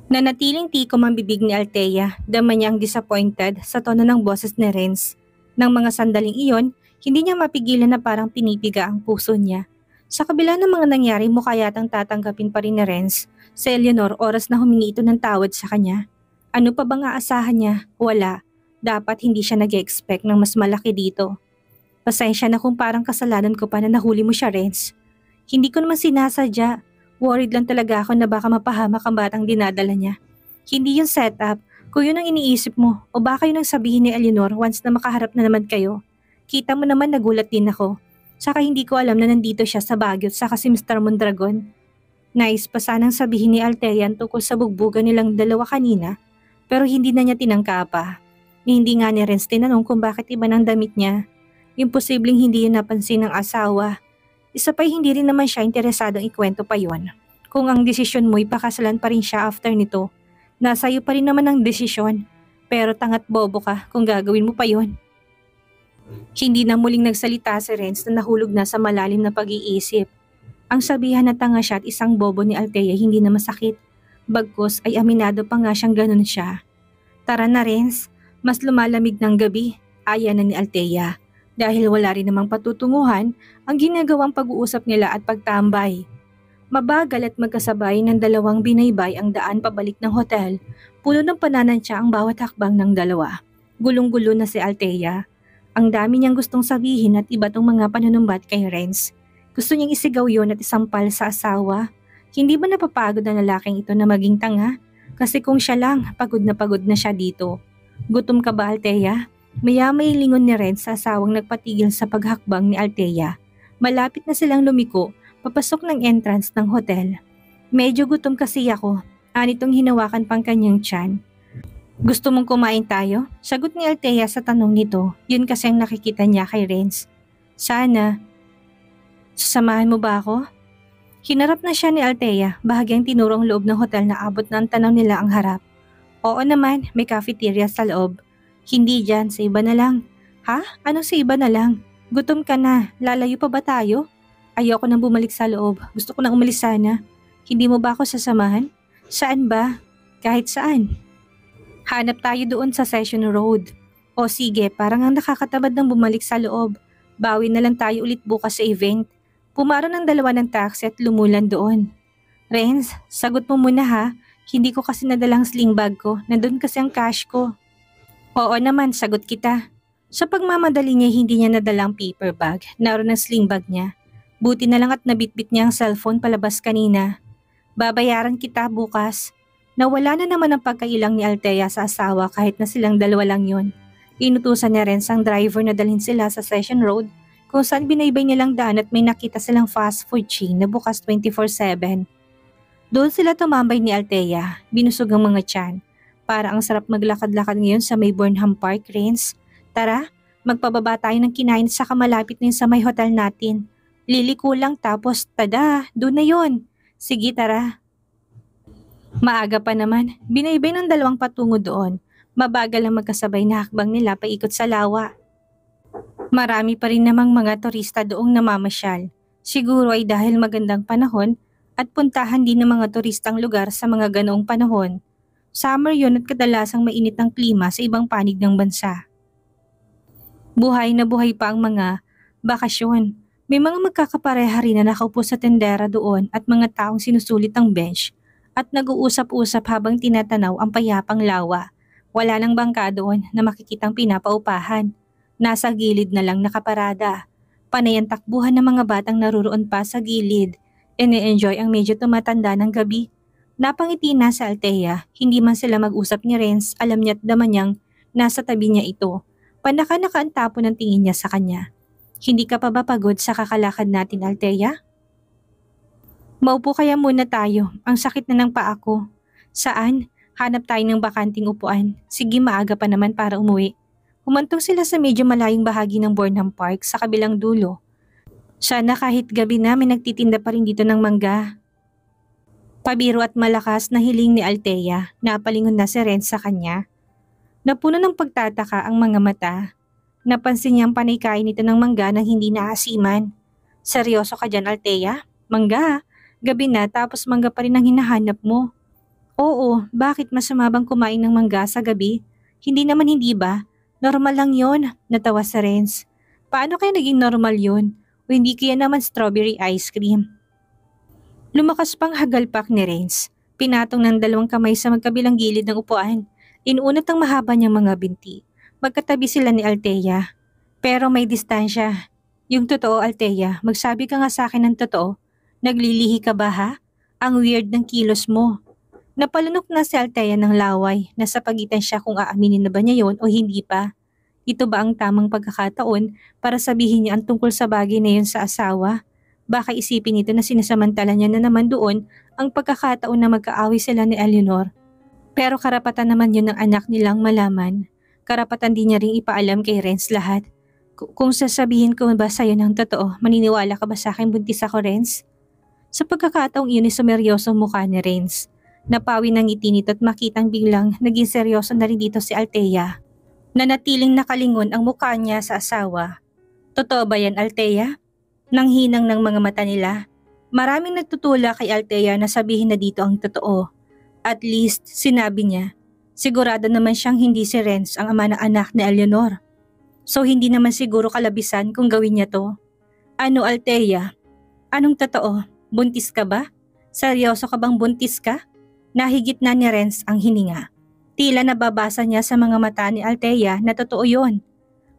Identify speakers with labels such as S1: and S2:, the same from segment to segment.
S1: Nanatiling tikom ang bibig ni Althea, dama niyang disappointed sa tono ng boses ni Renz. Nang mga sandaling iyon, hindi niya mapigilan na parang pinipiga ang puso niya. Sa kabila ng mga nangyari, mukha yatang tatanggapin pa rin ni Renz. Sa Eleanor, oras na humingi ito ng tawad sa kanya. Ano pa bang aasahan niya? Wala. Dapat hindi siya nag-expect ng mas malaki dito. Pasensya na kung parang kasalanan ko pa na nahuli mo siya, Renz. Hindi ko naman sinasadya. Worried lang talaga ako na baka mapahamak ang batang dinadala niya. Hindi yung setup, kung yun ang iniisip mo, o baka yun ang sabihin ni Eleanor once na makaharap na naman kayo. Kita mo naman nagulat din ako. Saka hindi ko alam na nandito siya sa Baguio saka si Mr. Mondragon. Nais pa sanang sabihin ni Althea tungkol sa bugbugan nilang dalawa kanina, pero hindi na niya tinangka pa. Hindi nga ni Renz tinanong kung bakit iba ng damit niya. Imposibleng hindi yun napansin ng asawa. Isa pa'y hindi rin naman siya interesadong ikwento pa yon. Kung ang desisyon mo'y pakasalan pa rin siya after nito, nasa iyo pa rin naman ang desisyon. Pero tangat bobo ka kung gagawin mo pa yon. Hindi na muling nagsalita si Renz na nahulog na sa malalim na pag-iisip. Ang sabihan na tanga siya at isang bobo ni Althea hindi na masakit. Bagkus ay aminado pa nga siyang ganun siya. Tara na Renz, mas lumalamig ng gabi, aya na ni Althea. Dahil wala rin namang patutunguhan ang ginagawang pag-uusap nila at pagtambay. Mabagal at magkasabay ng dalawang binaybay ang daan pabalik ng hotel, puno ng pananantya ang bawat hakbang ng dalawa. Gulong-gulo na si Althea. Ang dami niyang gustong sabihin at iba tong mga panunumbat kay Renz. Gusto niyang isigaw yon at isampal sa asawa. Hindi ba napapagod ang lalaking ito na maging tanga? Kasi kung siya lang, pagod na siya dito. Gutom ka ba, Althea? Maya-may lingon ni Renz sa asawang nagpatigil sa paghakbang ni Althea. Malapit na silang lumiko, papasok ng entrance ng hotel. Medyo gutom kasi ako, anitong hinawakan pang kanyang tiyan. Gusto mong kumain tayo? Sagot ni Althea sa tanong nito, yun kasi ang nakikita niya kay Renz. Sana. Sasamahan mo ba ako? Hinarap na siya ni Althea, bahagyang tinuro ang loob ng hotel na abot na ang tanaw nila ang harap. Oo naman, may cafeteria sa loob. Hindi dyan, sa iba na lang. Ha? Anong sa iba na lang? Gutom ka na, lalayo pa ba tayo? Ayoko nang bumalik sa loob, gusto ko nang umalis sana. Hindi mo ba ako sasamahan? Saan ba? Kahit saan. Hanap tayo doon sa Session Road. O sige, parang ang nakakatamad ng bumalik sa loob. Bawi na lang tayo ulit bukas sa event. Pumaro ng dalawa ng taxi at lumulan doon. Renz, sagot mo muna ha. Hindi ko kasi nadalang sling bag ko, nandun kasi ang cash ko. Oo naman, sagot kita. Sa pagmamadali niya hindi niya nadalang paper bag, naroon ang sling bag niya. Buti na lang at nabitbit niya ang cellphone palabas kanina. Babayaran kita bukas. Nawala na naman ang pagkailang ni Althea sa asawa kahit na silang dalawa lang yun. Inutusan niya rin sang driver na dalhin sila sa Session Road kung saan binaybay nilang daan at may nakita silang fast food chain na bukas 24/7. Doon sila tumambay ni Althea, binusog ang mga tiyan. Para ang sarap maglakad-lakad ngayon sa may Burnham Park, Renz. Tara, magpababa tayo ng kinain sa kamalapit na sa may hotel natin. Liliko lang tapos tada, doon na yon. Sige tara. Maaga pa naman, binaybay ng dalawang patungo doon. Mabagal ang magkasabay na hakbang nila paikot sa lawa. Marami pa rin namang mga turista doong namamasyal. Siguro ay dahil magandang panahon at puntahan din ng mga turistang lugar sa mga ganoong panahon. Summer yun at kadalasang mainit ang klima sa ibang panig ng bansa. Buhay na buhay pa ang mga bakasyon. May mga magkakapareha rin na nakaupo sa tendera doon at mga taong sinusulit ang bench at nag-uusap-usap habang tinatanaw ang payapang lawa. Wala nang bangka doon na makikitang pinapaupahan. Nasa gilid na lang nakaparada. Panay ang takbuhan ng mga batang naruroon pa sa gilid. Ine-enjoy ang medyo tumatanda ng gabi. Napangiti na sa Althea, hindi man sila mag-usap ni Renz, alam niya at dama niyang nasa tabi niya ito. Panaka-naka ang tapo ng tingin niya sa kanya. Hindi ka pa ba pagod sa kakalakad natin, Althea? Maupo kaya muna tayo, ang sakit na ng paa ko. Saan? Hanap tayo ng bakanting upuan. Sige, maaga pa naman para umuwi. Humantong sila sa medyo malayong bahagi ng Burnham Park sa kabilang dulo. Sana kahit gabi na may nagtitinda pa rin dito ng mangga. Pabiro at malakas na hiling ni Althea, napalingon na si Renz sa kanya. Napuno ng pagtataka ang mga mata. Napansin niyang panay kain nito ng mangga nang hindi naasiman. Seryoso ka dyan, Althea? Mangga? Gabi na tapos mangga pa rin ang hinahanap mo. Oo, bakit masama bang kumain ng mangga sa gabi? Hindi naman hindi ba? Normal lang yon, natawa si Renz. Paano kaya naging normal yon? O hindi kaya naman strawberry ice cream? Lumakas pang hagalpak ni Renz. Pinatong ng dalawang kamay sa magkabilang gilid ng upuan. Inuunat ang mahaba niyang mga binti. Magkatabi sila ni Althea. Pero may distansya. Yung totoo, Althea, magsabi ka nga sa akin ng totoo. Naglilihi ka ba ha? Ang weird ng kilos mo. Napalunok na si Althea ng laway. Nasa pagitan siya kung aaminin na ba niya yon o hindi pa. Ito ba ang tamang pagkakataon para sabihin niya ang tungkol sa bagay na yon sa asawa? Baka isipin nito na sinasamantala niya na naman doon ang pagkakataon na magkaaway sila ni Eleanor. Pero karapatan naman yun ng anak nilang malaman. Karapatan din niya ring ipaalam kay Renz lahat. Kung sasabihin ko ba sa'yo ng totoo, maniniwala ka ba sa akin buntis ako, Renz? Sa pagkakataong iyon ay sumeryoso mukha ni Renz. Napawi ng ngiti nito at makitang biglang naging seryoso na rin dito si Althea. Nanatiling nakalingon ang mukha niya sa asawa. Totoo ba yan, Althea? Nang hinang ng mga mata nila. Maraming nagtutula kay Althea na sabihin na dito ang totoo. At least, sinabi niya, sigurado naman siyang hindi si Renz ang ama ng anak ni Eleanor. So hindi naman siguro kalabisan kung gawin niya to. Ano, Althea? Anong totoo? Buntis ka ba? Seryoso ka bang buntis ka? Nahigit na ni Renz ang hininga. Tila nababasa niya sa mga mata ni Althea na totoo yon.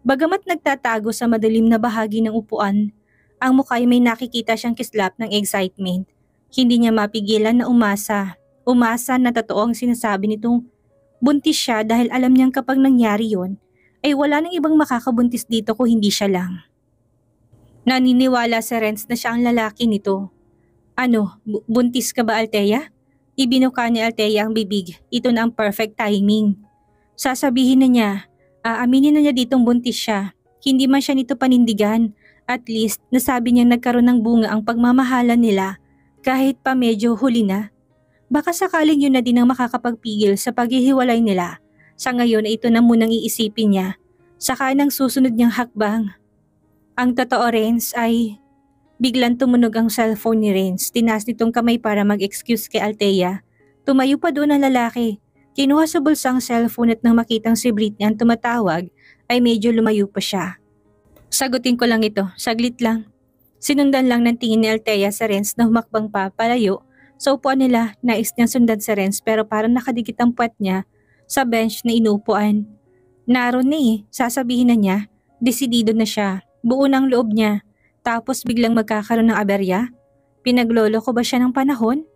S1: Bagamat nagtatago sa madilim na bahagi ng upuan, ang mukha ay may nakikita siyang kislap ng excitement. Hindi niya mapigilan na umasa. Umasa na totoo ang sinasabi nitong buntis siya dahil alam niyang kapag nangyari yon, ay wala nang ibang makakabuntis dito kung hindi siya lang. Naniniwala si Renz na siya ang lalaki nito. Ano, buntis ka ba, Althea? Ibinuka ni Althea ang bibig. Ito na ang perfect timing. Sasabihin na niya, aaminin na niya ditong buntis siya. Hindi man siya nito panindigan. At least, nasabi niyang nagkaroon ng bunga ang pagmamahalan nila kahit pa medyo huli na. Baka sakaling yun na din ang makakapagpigil sa paghihiwalay nila. Sa ngayon ay ito na munang iisipin niya. Saka ng susunod niyang hakbang. Ang totoo, Renz, ay biglang tumunog ang cellphone ni Renz. Tinaas nitong kamay para mag-excuse kay Althea. Tumayo pa doon ang lalaki. Kinuha sa bulsa ang cellphone at nang makitang si Britney ang tumatawag ay medyo lumayo pa siya. Sagutin ko lang ito, saglit lang. Sinundan lang ng tingin ni Althea sa Renz na humakbang pa palayo. Sa upuan nila, nais niyang sundan sa Renz pero parang nakadikit ang puwet niya sa bench na inuupuan. Naroon na sasabihin na niya, desidido na siya, buo ng loob niya. Tapos biglang magkakaroon ng aberya? Pinaglolo ko ba siya ng panahon?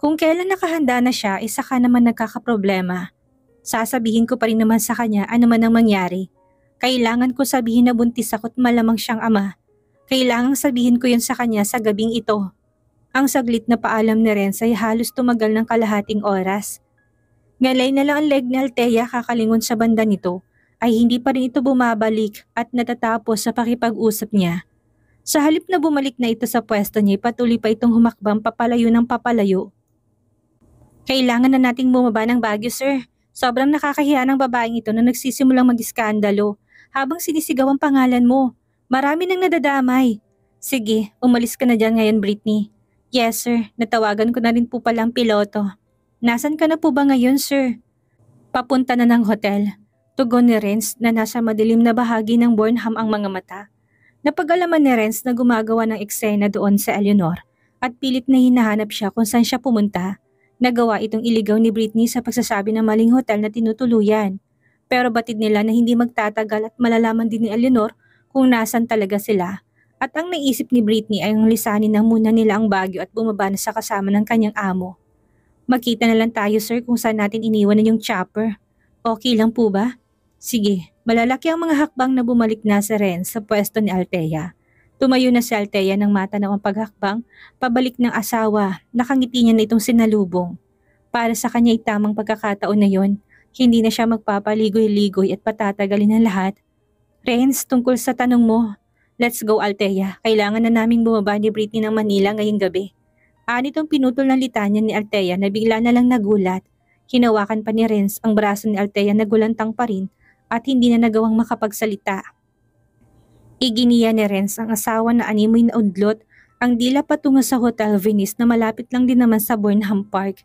S1: Kung kailan nakahanda na siya, saka naman nagkakaproblema. Sasabihin ko pa rin naman sa kanya ano man ang mangyari. Kailangan ko sabihin na buntis ako't malamang siyang ama. Kailangang sabihin ko yun sa kanya sa gabing ito. Ang saglit na paalam ni Renz ay halos tumagal ng kalahating oras. Ngalay na lang ang leg ni Althea kakalingon sa banda nito ay hindi pa rin ito bumabalik at natatapos sa pakipag-usap niya. Sa halip na bumalik na ito sa pwesto niya, patuloy pa itong humakbang papalayo ng papalayo. Kailangan na nating bumaba ng Baguio, sir. Sobrang nakakahiya ng babaeng ito na nagsisimulang mag-iskandalo habang sinisigaw ang pangalan mo. Marami nang nadadamay. Sige, umalis ka na dyan ngayon, Britney. Yes, sir. Natawagan ko na rin po palang piloto. Nasaan ka na po ba ngayon, sir? Papunta na ng hotel. Tugon ni Renz na nasa madilim na bahagi ng Burnham ang mga mata. Napag-alaman ni Renz na gumagawa ng eksena doon sa Eleanor at pilit na hinahanap siya kung saan siya pumunta. Nagawa itong iligaw ni Britney sa pagsasabi ng maling hotel na tinutuluyan. Pero batid nila na hindi magtatagal at malalaman din ni Eleanor kung nasan talaga sila. At ang naisip ni Britney ay ang lisanin na muna nila ang Baguio at bumaba na sa kasama ng kanyang amo. Magkita na lang tayo, sir, kung saan natin iniwan na yung chopper. Okay lang po ba? Sige, malalaki ang mga hakbang na bumalik na si Renz sa pwesto ni Althea. Tumayo na si Althea ng matanaw ang paghakbang, pabalik ng asawa, nakangiti niya na itong sinalubong. Para sa kanya ay tamang pagkakataon na yon, hindi na siya magpapaligoy-ligoy at patatagalin ang lahat. Renz, tungkol sa tanong mo, let's go, Althea, kailangan na naming bumaba ni Britney ng Manila ngayong gabi. Anitong pinutol ng litanya ni Althea na bigla na lang nagulat. Hinawakan pa ni Renz ang braso ni Althea na gulantang pa rin at hindi na nagawang makapagsalita. Iginiya ni Renz ang asawa na animoy na udlot ang dila patungo sa Hotel Venice na malapit lang din naman sa Burnham Park.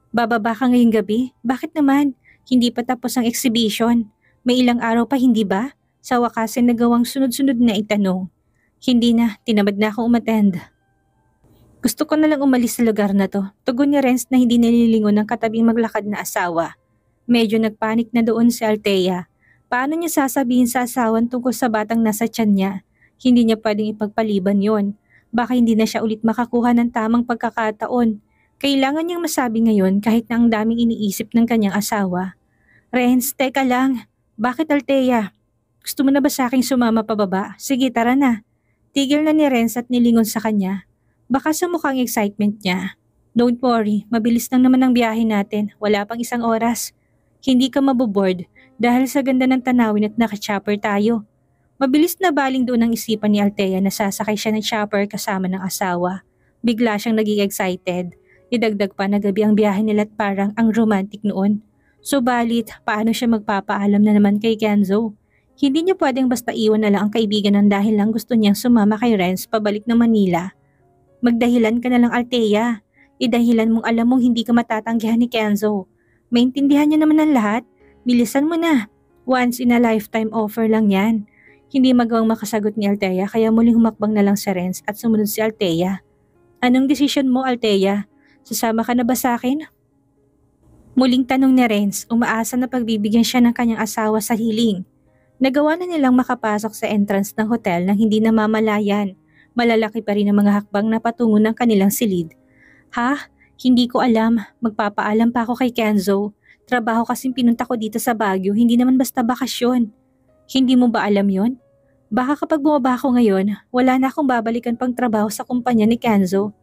S1: Bababa ka ngayong gabi? Bakit naman? Hindi pa tapos ang exhibition. May ilang araw pa, hindi ba? Sa wakasin nagawang sunod-sunod na itanong. Hindi na, tinamad na akong umattend. Gusto ko na lang umalis sa lugar na to. Tugon ni Renz na hindi nalilingon ng katabing maglakad na asawa. Medyo nagpanik na doon si Althea. Paano niya sasabihin sa asawan tungkol sa batang nasa tiyan niya? Hindi niya pwedeng ipagpaliban yon. Baka hindi na siya ulit makakuha ng tamang pagkakataon. Kailangan niyang masabi ngayon kahit na ang daming iniisip ng kanyang asawa. Renz, teka lang. Bakit Althea? Gusto mo na ba sa aking sumama pababa? Sige, tara na. Tigil na ni Renz at nilingon sa kanya. Baka sa mukhang excitement niya. Don't worry, mabilis lang naman ang biyahe natin. Wala pang isang oras. Hindi ka maboboard dahil sa ganda ng tanawin at naka-chopper tayo. Mabilis na baling doon ang isipan ni Althea na sasakay siya ng chopper kasama ng asawa. Bigla siyang naging excited. Idagdag pa na gabi ang biyahe nila at parang ang romantic noon. Subalit, paano siya magpapaalam na naman kay Kenzo? Hindi niya pwedeng basta iwan na lang ang kaibigan ng dahil lang gusto niyang sumama kay Renz pabalik na Manila. Magdahilan ka na lang Althea. Idahilan mong alam mong hindi ka matatanggihan ni Kenzo. Maintindihan niya naman ang lahat. Bilisan mo na. Once in a lifetime offer lang yan. Hindi magawang makasagot ni Althea kaya muling humakbang na lang si Renz at sumunod si Althea. Anong desisyon mo Althea? Sasama ka na ba sa akin? Muling tanong ni Renz, umaasa na pagbibigyan siya ng kanyang asawa sa hiling. Nagawa na nilang makapasok sa entrance ng hotel nang hindi namamalayan. Malalaki pa rin ang mga hakbang na patungo ng kanilang silid. Ha? Hindi ko alam. Magpapaalam pa ako kay Kenzo. Trabaho kasing pinunta ko dito sa Baguio, hindi naman basta bakasyon. Hindi mo ba alam yon? Baka kapag bumaba ako ngayon, wala na akong babalikan pang trabaho sa kumpanya ni Kenzo.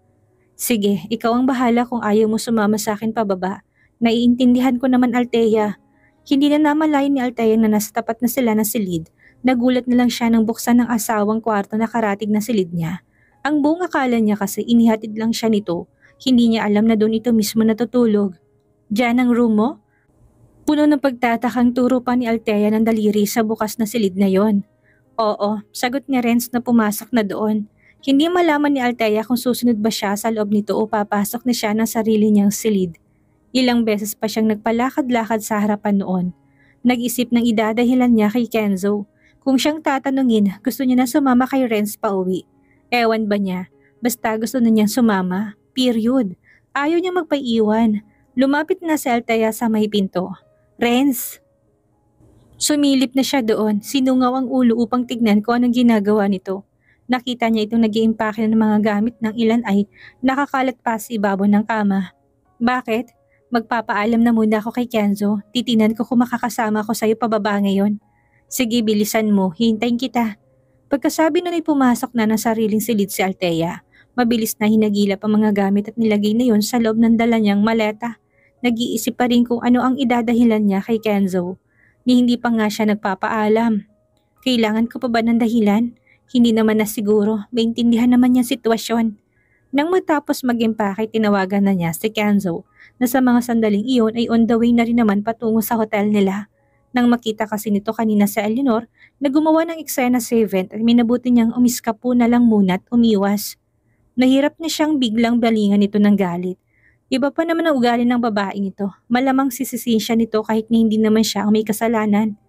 S1: Sige, ikaw ang bahala kung ayaw mo sumama sa akin pababa. Naiintindihan ko naman Althea. Hindi na namalayan ni Althea na nasa tapat na sila ng silid. Nagulat na lang siya nang buksan ng asawang kwarto na karatig na silid niya. Ang buong akala niya kasi inihatid lang siya nito. Hindi niya alam na doon ito mismo natutulog. Diyan ang room mo? Puno ng pagtatakang turo pa ni Althea ng daliri sa bukas na silid na yon. Oo, sagot ni Renz na pumasok na doon. Hindi malaman ni Althea kung susunod ba siya sa loob nito o papasok na siya ng sarili niyang silid. Ilang beses pa siyang nagpalakad-lakad sa harapan noon. Nag-isip ng idadahilan niya kay Kenzo. Kung siyang tatanungin, gusto niya na sumama kay Renz pauwi. Ewan ba niya? Basta gusto na niyang sumama. Period. Ayaw niya magpaiwan. Lumapit na si Althea sa may pinto. Renz! Sumilip na siya doon. Sinungaw ang ulo upang tignan ko anong ginagawa nito. Nakita niya itong nag-iimpake ng mga gamit ng ilan ay nakakalat pa sa ibabaw ng kama. Bakit? Magpapaalam na muna ako kay Kenzo. Titinan ko kung makakasama ko sa'yo pababa ngayon. Sige, bilisan mo. Hintayin kita. Pagkasabi nun ay pumasok na ng sariling silid si Althea. Mabilis na hinagilap ang mga gamit at nilagay na yon sa loob ng dala niyang maleta. Nag-iisip pa rin kung ano ang idadahilan niya kay Kenzo. Ni hindi pa nga siya nagpapaalam. Kailangan ko pa ba ng dahilan? Hindi naman na siguro. Maintindihan naman niyang sitwasyon. Nang matapos mag-impake, tinawagan na niya si Kenzo na sa mga sandaling iyon ay on the way na rin naman patungo sa hotel nila. Nang makita kasi nito kanina sa Eleanor na gumawa ng eksena sa event at minabuti niyang umiskapo na lang muna at umiwas. Nahirap na siyang biglang balingan nito ng galit. Iba pa naman ang ugali ng babaeng ito. Malamang sisisihin siya nito kahit na hindi naman siya ang may kasalanan.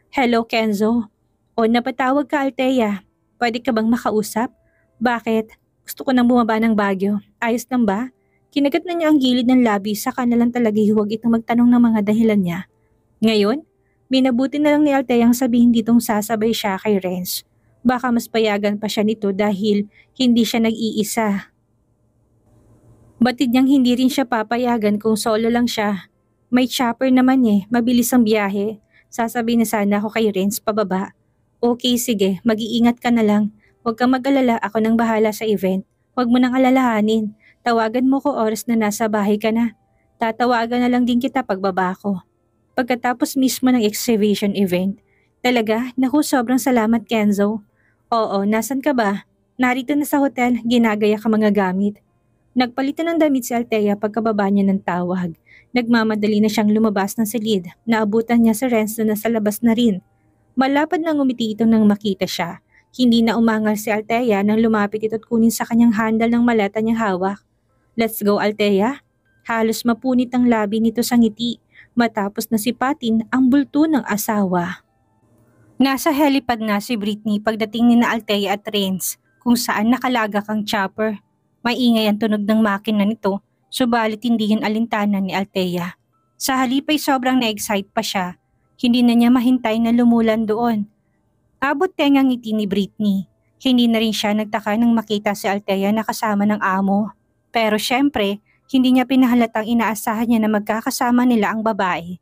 S1: Hello Kenzo. O napatawag ka Althea. Pwede ka bang makausap? Bakit? Gusto ko nang bumaba ng Baguio. Ayos lang ba? Kinagat na niya ang gilid ng labi saka na lang talaga huwag itong magtanong ng mga dahilan niya. Ngayon, minabuti na lang ni Althea ang sabihin ditong sasabay siya kay Renz. Baka mas payagan pa siya nito dahil hindi siya nag-iisa. Batid niyang hindi rin siya papayagan kung solo lang siya. May chopper naman mabilis ang biyahe. Sasabihin na sana ako kay Renz pababa. Okay sige, mag-iingat ka na lang. Huwag kang mag-alala, ako nang bahala sa event. Huwag mo nang alalahanin. Tawagan mo ko oras na nasa bahay ka na. Tatawagan na lang din kita pagbaba ko. Pagkatapos mismo ng exhibition event. Talaga? Naku, sobrang salamat Kenzo. Oo, nasan ka ba? Narito na sa hotel, ginagaya ka mga gamit. Nagpalitan ng damit si Althea pagkababa niya ng tawag. Nagmamadali na siyang lumabas ng silid. Naabutan niya si Renz na nasa labas na rin. Malapad nang umiti ito nang makita siya. Hindi na umangal si Althea nang lumapit ito at kunin sa kanyang handle ng maleta niyang hawak. Let's go Althea. Halos mapunit ang labi nito sa ngiti matapos na sipatin ang bulto ng asawa. Nasa helipad na si Britney pagdating ni na Althea at Renz kung saan nakalagak ang chopper. Maingay ang tunog ng makina nito, subalit hindi yun alintanan ni Althea. Sa halip ay sobrang na-excite pa siya. Hindi na niya mahintay na lumulan doon. Abot tengang ngiti ni Britney. Hindi na rin siya nagtaka nang makita si Althea na kasama ng amo. Pero syempre, hindi niya pinahalatang inaasahan niya na magkakasama nila ang babae.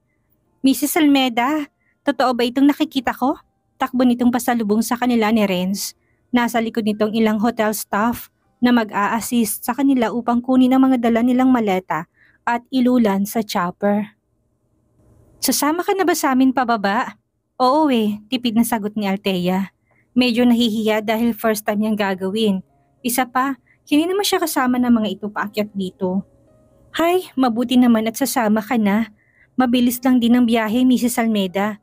S1: Mrs. Almeda, totoo ba itong nakikita ko? Takbo nitong pasalubong sa kanila ni Renz. Nasa likod nitong ilang hotel staff na mag-a-assist sa kanila upang kunin ang mga dala nilang maleta at ilulan sa chopper. Sasama ka na ba sa amin pababa? Oo tipid na sagot ni Althea. Medyo nahihiya dahil first time niyang gagawin. Isa pa, hindi naman siya kasama ng mga ito paakyat dito. Hay, mabuti naman at sasama ka na. Mabilis lang din ang biyahe, Mrs. Almeda.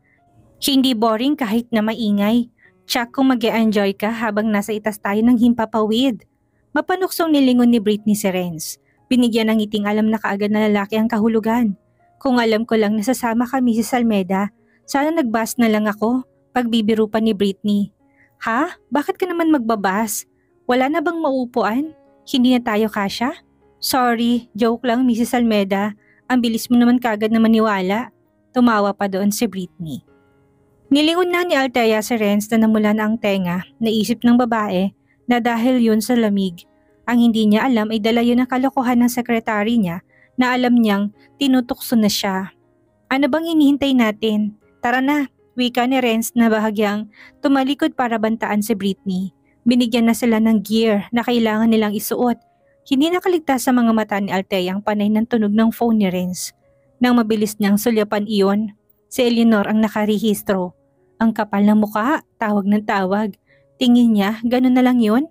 S1: Hindi boring kahit na maingay. Tsak kung mag-e-enjoy ka habang nasa itas tayo ng himpapawid. Mapanuksong nilingon ni Britney si Renz. Binigyan ng ngiting alam na kaagad na lalaki ang kahulugan. Kung alam ko lang nasasama ka, Mrs. Almeda, sana nagbas na lang ako, pagbibiro pa ni Britney. Ha? Bakit ka naman magbabas? Wala na bang maupuan? Hindi na tayo kasya? Sorry, joke lang Mrs. Almeda. Ang bilis mo naman kagad na maniwala. Tumawa pa doon si Britney. Nilingon na ni Althea si Renz na namula na ang tenga. Naisip ng babae na dahil yun sa lamig. Ang hindi niya alam ay dala yun ang kalokohan ng sekretary niya na alam niyang tinutukso na siya. Ano bang hinihintay natin? Tara na! Wika ni Renz na bahagyang tumalikod para bantaan si Britney. Binigyan na sila ng gear na kailangan nilang isuot. Hindi nakaligtas sa mga mata ni Althea ang panay ng tunog ng phone ni Renz. Nang mabilis niyang sulyapan iyon, si Eleanor ang nakarehistro. Ang kapal ng muka, tawag ng tawag. Tingin niya, ganun na lang yun?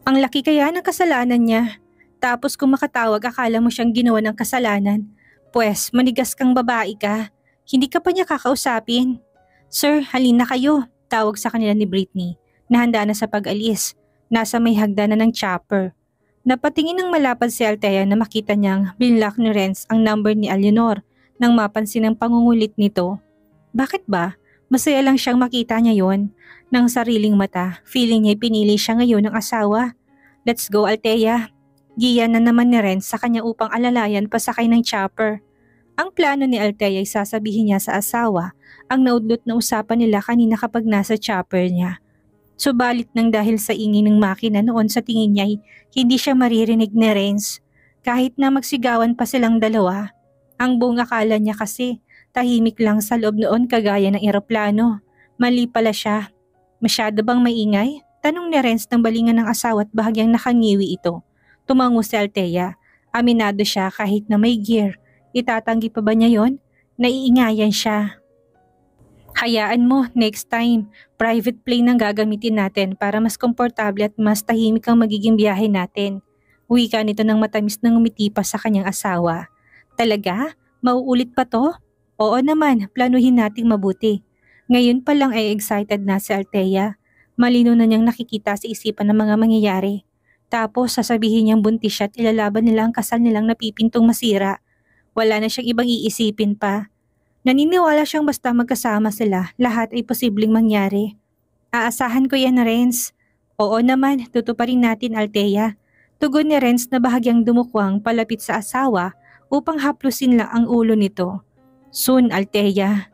S1: Ang laki kaya ng kasalanan niya. Tapos kung makatawag akala mo siyang ginawa ng kasalanan. Pwes, manigas kang babae ka. Hindi ka pa niya kakausapin. Sir, halina kayo, tawag sa kanila ni Britney. Nahanda na sa pag-alis. Nasa may hagdanan ng chopper. Napatingin ng malapad si Althea na makita niyang binlock ni Renz ang number ni Eleanor nang mapansin ang pangungulit nito. Bakit ba? Masaya lang siyang makita niya yon ng sariling mata. Feeling niya pinili siya ngayon ng asawa. Let's go Althea. Giyan na naman ni Renz sa kanya upang alalayan pasakay ng chopper. Ang plano ni Althea ay sasabihin niya sa asawa ang naudlot na usapan nila kanina kapag nasa chopper niya. Subalit nang dahil sa ingay ng makina noon sa tingin niya ay hindi siya maririnig ni Renz. Kahit na magsigawan pa silang dalawa, ang buong akala niya kasi tahimik lang sa loob noon kagaya ng eroplano. Mali pala siya. Masyado bang maingay? Tanong ni Renz ng balingan ng asawa at bahagyang nakangiwi ito. Tumango si Althea. Aminado siya kahit na may gear. Itatanggi pa ba niya yon? Naiingayan siya. Hayaan mo, next time, private plane ang gagamitin natin para mas komportable at mas tahimik ang magiging biyahe natin. Wika nito ng matamis na ngumiti pa sa kanyang asawa. Talaga? Mauulit pa to? Oo naman, planuhin nating mabuti. Ngayon pa lang ay excited na si Althea. Malino na niyang nakikita sa isipan ng mga mangyayari. Tapos sasabihin niyang buntis siya at ilalaban nila ang kasal nilang napipintong masira. Wala na siyang ibang iisipin pa. Naniniwala siyang basta magkasama sila, lahat ay posibleng mangyari. Aasahan ko yan na Renz. Oo naman, tutuparin natin Althea. Tugon ni Renz na bahagyang dumukwang palapit sa asawa upang haplusin lang ang ulo nito. Soon Althea.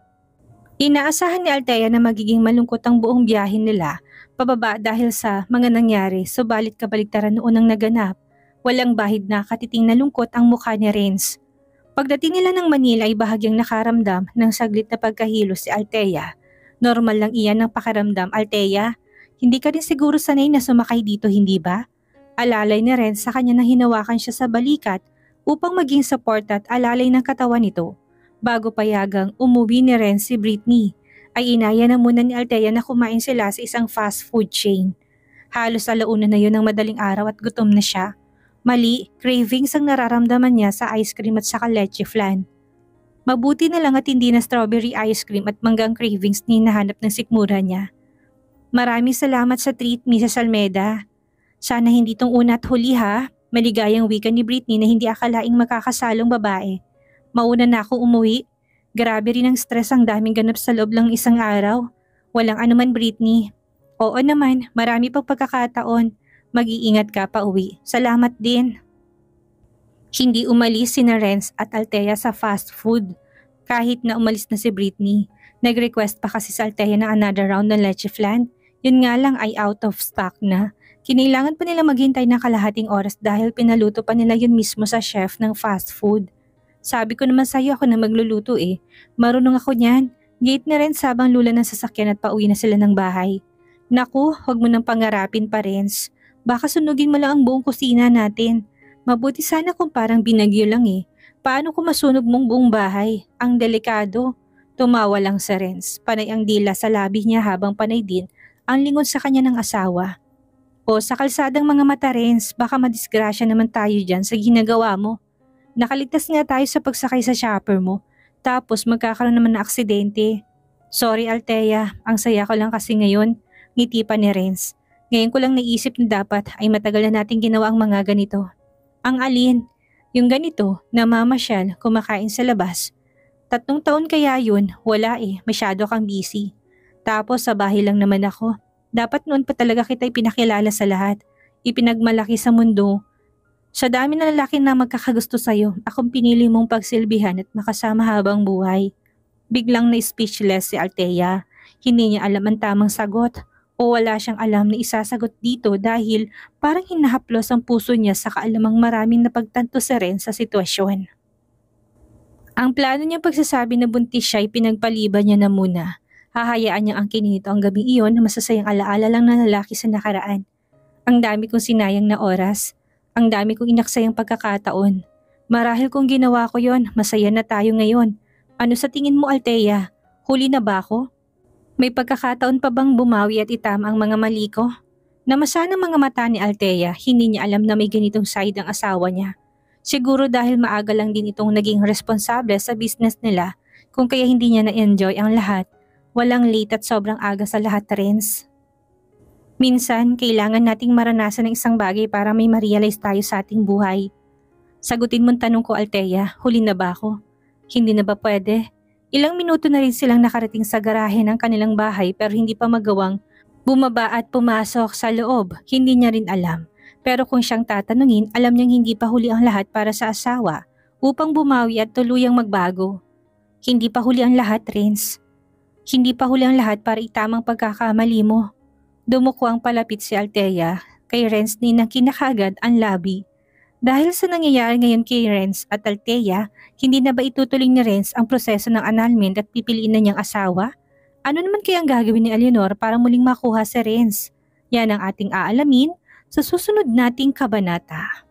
S1: Inaasahan ni Althea na magiging malungkot ang buong biyahe nila, pababa dahil sa mga nangyari, subalit kabaligtaran noon ang naganap. Walang bahid na katiting na lungkot ang mukha ni Renz. Pagdating nila ng Manila ay bahagyang nakaramdam ng saglit na pagkahilo si Althea. Normal lang iyan ang pakaramdam, Althea. Hindi ka rin siguro sanay na sumakay dito, hindi ba? Alalay ni Renz sa kanya na hinawakan siya sa balikat upang maging support at alalay ng katawan nito. Bago payagang umuwi ni Renz si Britney, ay inaya na muna ni Althea na kumain sila sa isang fast food chain. Halos alauna na yun ng madaling araw at gutom na siya. Mali, cravings ang nararamdaman niya sa ice cream at saka leche flan. Mabuti na lang at hindi na strawberry ice cream at manggang cravings ni nahanap ng sikmura niya. Maraming salamat sa treat, Mrs. Almeda. Sana hindi tong una at huli ha. Maligayang wika ni Britney na hindi akalaing makakasalong babae. Mauna na ako umuwi. Grabe rin ang stress, ang daming ganap sa loob lang isang araw. Walang anuman, Britney. Oo naman, marami pang pagkakataon. Mag-iingat ka pa uwi. Salamat din. Hindi umalis sina Renz at Althea sa fast food. Kahit na umalis na si Britney, nag-request pa kasi si Althea ng another round ng leche flan. Yun nga lang ay out of stock na. Kinailangan pa nila maghintay ng kalahating oras dahil pinaluto pa nila yun mismo sa chef ng fast food. Sabi ko naman sa'yo ako na magluluto eh. Marunong ako niyan. Gate na rin sabang lula ng sasakyan at pauwi na sila ng bahay. Naku, huwag mo nang pangarapin pa, Renz. Baka sunugin mo lang ang buong kusina natin. Mabuti sana kung parang binagyo lang eh. Paano kung masunog mong buong bahay? Ang delikado. Tumawa lang si Renz. Panay ang dila sa labi niya habang panay din ang lingon sa kanya ng asawa. O sa kalsadang mga mata, Renz, baka madisgrasya naman tayo dyan sa ginagawa mo. Nakaligtas nga tayo sa pagsakay sa shopper mo. Tapos magkakaroon naman ng aksidente. Sorry Althea, ang saya ko lang kasi ngayon. Ngiti pa ni Renz. Ngayon ko lang naisip na dapat ay matagal na natin ginawa ang mga ganito. Ang alin? Yung ganito, namamasyal, kumakain sa labas. 3 taon kaya yun, wala eh, masyado kang busy. Tapos sa bahay lang naman ako. Dapat noon pa talaga kita ipinakilala sa lahat. Ipinagmalaki sa mundo. Sa dami na lalaki na magkakagusto sa'yo, akong pinili mong pagsilbihan at makasama habang buhay. Biglang na-speechless si Althea. Hindi niya alam ang tamang sagot o wala siyang alam na isasagot dito dahil parang hinahaplos ang puso niya sa kaalamang maraming napagtanto si Renz sa sitwasyon. Ang plano niyang pagsasabi na buntis siya ay pinagpaliban niya na muna. Hahayaan niyang angkinin ito ang gabing iyon na masasayang alaala lang ng lalaki sa nakaraan. Ang dami kong sinayang na oras. Ang dami kong inaksayang pagkakataon. Marahil kung ginawa ko yon, masaya na tayo ngayon. Ano sa tingin mo, Althea? Huli na ba ako? May pagkakataon pa bang bumawi at itama ang mga mali ko? Namasa ng mga mata ni Althea, hindi niya alam na may ganitong side ang asawa niya. Siguro dahil maaga lang din itong naging responsable sa business nila, kung kaya hindi niya na-enjoy ang lahat. Walang late at sobrang aga sa lahat, Renz. Minsan, kailangan nating maranasan ng isang bagay para may ma-realize tayo sa ating buhay. Sagutin mong tanong ko, Althea, huli na ba ako? Hindi na ba pwede? Ilang minuto na rin silang nakarating sa garahe ng kanilang bahay pero hindi pa magawang bumaba at pumasok sa loob. Hindi niya rin alam. Pero kung siyang tatanungin, alam niyang hindi pa huli ang lahat para sa asawa upang bumawi at tuluyang magbago. Hindi pa huli ang lahat, Renz. Hindi pa huli ang lahat para itamang pagkakamali mo. Dumuko ang palapit si Althea kay Renz ni nang kinakagad ang labi. Dahil sa nangyayari ngayon kay Renz at Althea, hindi na ba itutuloy ni Renz ang proseso ng annulment at pipiliin na niyang asawa? Ano naman kaya ang gagawin ni Eleanor para muling makuha si Renz? Yan ang ating aalamin sa susunod nating kabanata.